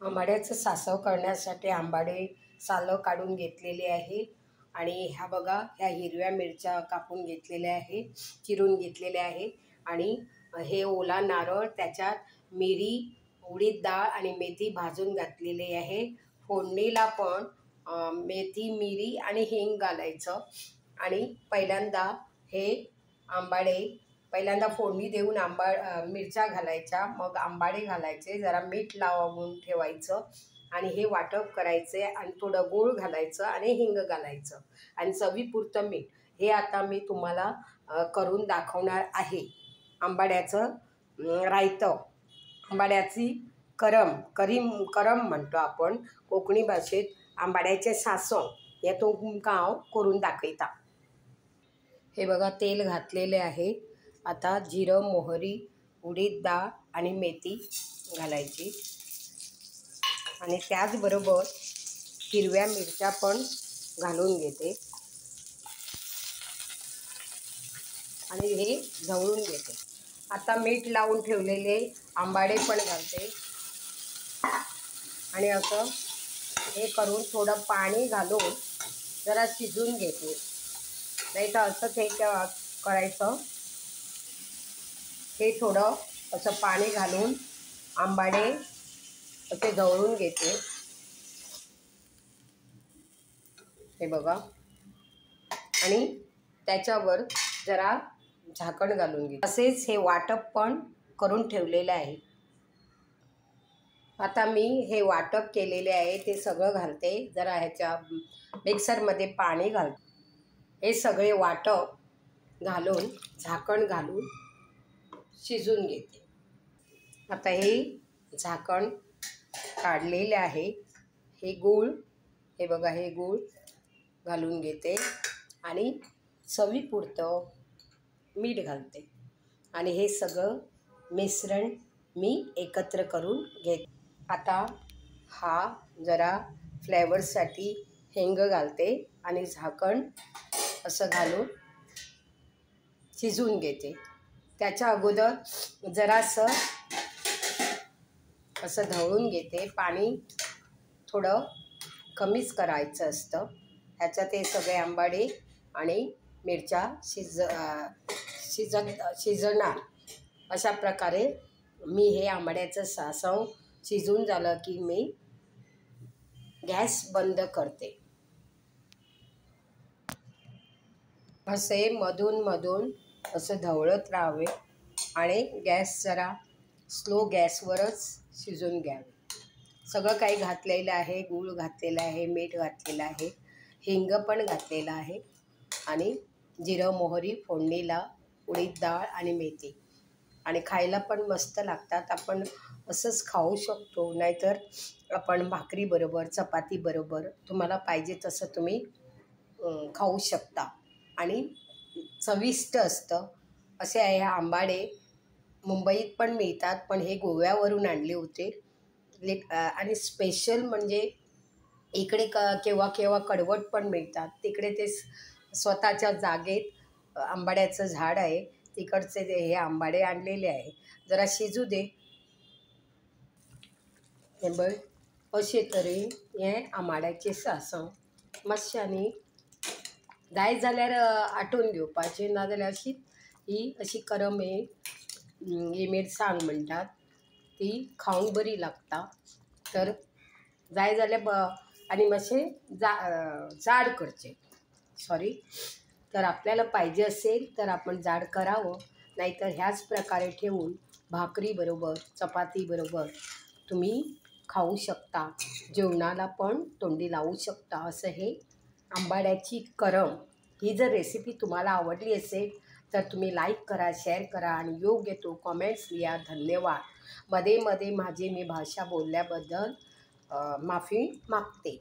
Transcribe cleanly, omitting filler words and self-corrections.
आंबाड्याचं सासव करण्यासाठी आंबाडे सालं काढून घेतलेले आहे आणि ह्या बघा ह्या हिरव्या मिरच्या कापून घेतलेल्या आहे, चिरून घेतलेल्या आहे आणि हे ओला नारळ, त्याच्यात मिरी, उडीद डाळ आणि मेथी भाजून घातलेली आहे। फोडणीला पण मेथी, मिरी आणि हिंग घालायचं आणि पहिल्यांदा हे आंबाडे फोडणी देऊन मिरच्या घालायच्या, मग आंबाडे घालायचे, जरा मीठ लावून ठेवायचं आणि हे वाटप करायचे आणि थोडं गूळ घालायचं आणि हिंग घालायचं आणि चवीपुरतं मीठ। हे आता मी तुम्हाला करून दाखवणार आहे। आंबाड्याचं रायतं, आंबाड्याची करम म्हणतो आपण कोकणी भाषेत, आंबाड्याचे सासव हे तुमका करून दाखवता। हे बघा तेल घातलेले आहे। आता जिरं, मोहरी, उडीद डाळ आणि मेथी घालायची आणि त्याचबरोबर हिरव्या मिरच्या पण घालून घेते आणि हे झवळून घेते। आता मीठ लावून ठेवलेले आंबाडे पण घालते आणि असं हे करून थोडं पाणी घालून जरा शिजून घेते। नाही तर असंच हे करायचं, हे थोडं असं पाणी घालून आंबाडे असे झवळून घेते। हे बघा आणि त्याच्यावर जरा झाकण घालून घेते। असेच हे वाटप पण करून ठेवलेले आहे। आता मी हे वाटप केलेले आहे ते सगळं घालते, जरा ह्याच्या मिक्सरमध्ये पाणी घालते, हे सगळे वाटप घालून झाकण घालून शिजून घेते। आता हे झाकण काढलेले आहे। हे गूळ, हे बघा हे गूळ घालून घेते आणि चवीपुरतं मीठ घालते आणि हे सगळं मिश्रण मी एकत्र करून घेते। आता हा जरा फ्लेवरसाठी हिंग घालते आणि झाकण असं घालून शिजवून घेते। त्याच्या अगोदर जरासं असं ढवळून घेते, पाणी थोडं कमीच करायचं असतं। ह्याच्यात हे सगळे आंबाडे आणि मिरच्या शिजणार। अशा प्रकारे मी हे आंबाड्याचं सासव शिजून झालं की मी गॅस बंद करते। असे मधून असं ढवळत राहावे आणि गॅस जरा स्लो गॅसवरच शिजून घ्यावे। सगळं काही घातलेलं आहे, गूळ घातलेला आहे, मीठ घातलेलं आहे, हिंग पण घातलेलं आहे आणि जिरं, मोहरी फोडणीला, उडीद डाळ आणि मेथी आणि खायला पण मस्त लागतात। आपण असंच खाऊ शकतो, नाहीतर आपण भाकरीबरोबर, चपातीबरोबर तुम्हाला पाहिजे तसं तुम्ही खाऊ शकता आणि चविष्ट असतं। असे आहे आंबाडे मुंबईत पण मिळतात, पण हे गोव्यावरून आणले होते आणि स्पेशल म्हणजे इकडे केव्हा केव्हा कडवट पण मिळतात, तिकडे ते स्वतःच्या जागेत आंबाड्याचं झाड आहे, तिकडचे हे आंबाडे आणलेले आहे। जरा शिजू दे। हे बघ असे तरे हे आंबाड्याचे सासव मातशांनी जाय जाल्यार आटोवन घेवपाचें, नाजाल्यार ही अशी करम ही मिरसांग म्हणटात, ती खावंक बरी लागता। तर जाय जाल्यार आणि मातशें जाड करचें, सॉरी। तर आपल्याला पाहिजे असेल तर आपण जाड करावं, नाहीतर ह्याच प्रकारे ठेवून भाकरीबरोबर, चपातीबरोबर तुम्ही खाऊ शकता, जेवणाला पण तोंडी लावू शकता। असं हे आंबाड्याची करम। ही जर रेसिपी तुम्हाला आवडली असेल तर तुम्ही लाईक करा, शेअर करा आणि योग्य तो कमेंट्स लिहा। धन्यवाद। मध्ये माझी मी भाषा बोलल्याबद्दल माफी मागते।